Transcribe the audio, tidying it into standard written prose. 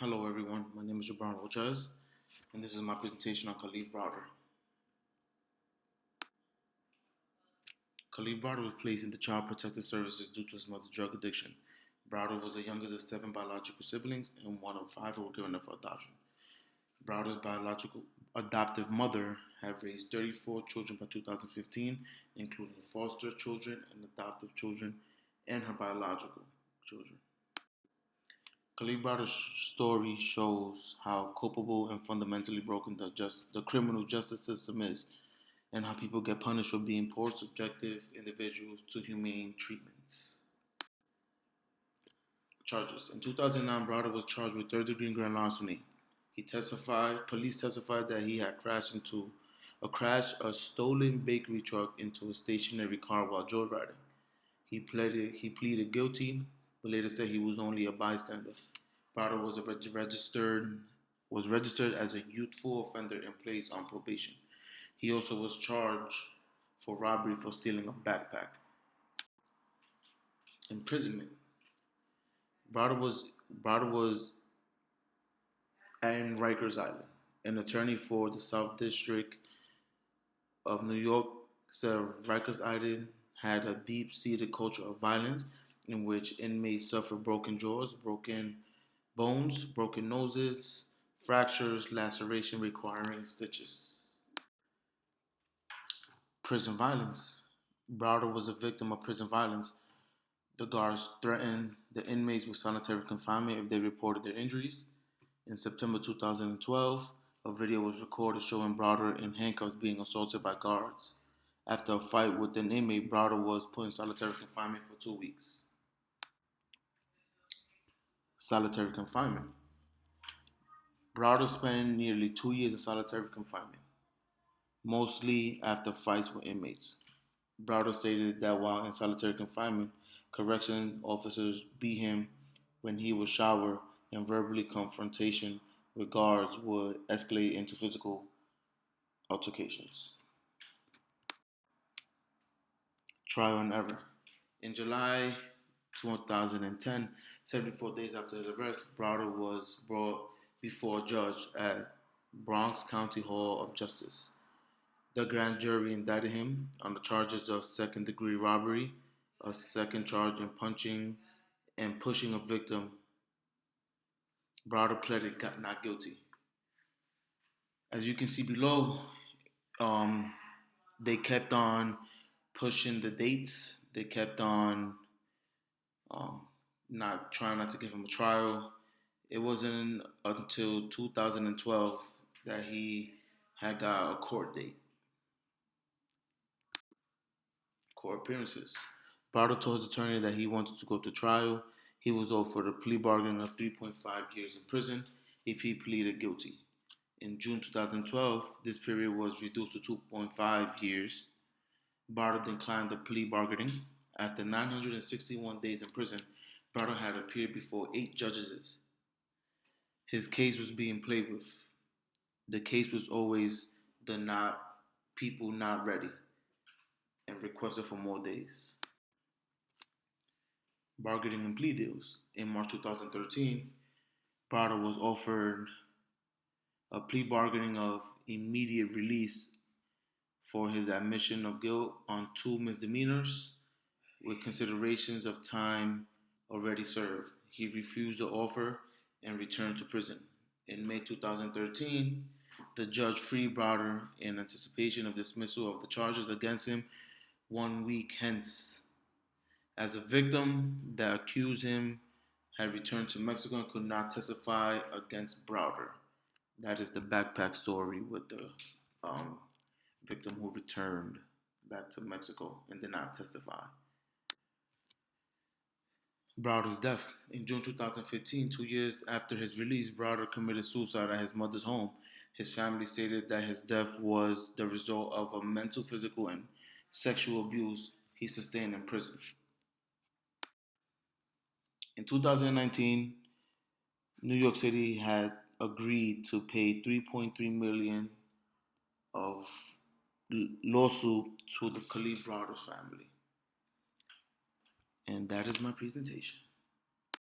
Hello everyone, my name is Browder, and this is my presentation on Kalief Browder. Kalief Browder was placed into Child Protective Services due to his mother's drug addiction. Browder was the youngest of seven biological siblings and one of five who were given up for adoption. Browder's biological adoptive mother had raised 34 children by 2015, including foster children and adoptive children and her biological children. Kalief Browder's story shows how culpable and fundamentally broken the criminal justice system is, and how people get punished for being poor, subjective individuals to humane treatments. Charges. In 2009, Browder was charged with third-degree grand larceny. Police testified that he had crashed a stolen bakery truck into a stationary car while joyriding. He pleaded guilty, but later said he was only a bystander. Browder was registered as a youthful offender and placed on probation. He also was charged for robbery for stealing a backpack. Imprisonment. Browder was in Rikers Island. An attorney for the South District of New York said Rikers Island had a deep-seated culture of violence in which inmates suffered broken jaws, broken bones, broken noses, fractures, laceration requiring stitches. Prison violence. Browder was a victim of prison violence. The guards threatened the inmates with solitary confinement if they reported their injuries. In September 2012, a video was recorded showing Browder in handcuffs being assaulted by guards. After a fight with an inmate, Browder was put in solitary confinement for 2 weeks. Solitary confinement. Browder spent nearly 2 years in solitary confinement, mostly after fights with inmates. Browder stated that while in solitary confinement, correction officers beat him when he would shower, and verbally confrontation with guards would escalate into physical altercations. Trial and error. In July 2010, 74 days after his arrest, Browder was brought before a judge at Bronx County Hall of Justice. The grand jury indicted him on the charges of second-degree robbery, a second charge in punching and pushing a victim. Browder pleaded not guilty. As you can see below, um, they kept on pushing the dates. They kept on um, not to give him a trial. It wasn't until 2012 that he had got a court appearances. Browder told his attorney that he wanted to go to trial. He was offered a plea bargain of 3.5 years in prison if he pleaded guilty. In June 2012, this period was reduced to 2.5 years. Browder declined the plea bargaining. After 961 days in prison, Browder had appeared before 8 judges. His case was being played with. The case was always the not people not ready and requested for more days. Bargaining and plea deals. In March 2013, Browder was offered a plea bargaining of immediate release for his admission of guilt on 2 misdemeanors with considerations of time already served. He refused the offer and returned to prison. In May 2013, the judge freed Browder in anticipation of dismissal of the charges against him 1 week hence. As a victim that accused him had returned to Mexico and could not testify against Browder. That is the backpack story with the victim who returned back to Mexico and did not testify. Browder's death. In June 2015, 2 years after his release, Browder committed suicide at his mother's home. His family stated that his death was the result of a mental, physical, and sexual abuse he sustained in prison. In 2019, New York City had agreed to pay 3.3 million of lawsuit to the Kalief Browder family. And that is my presentation.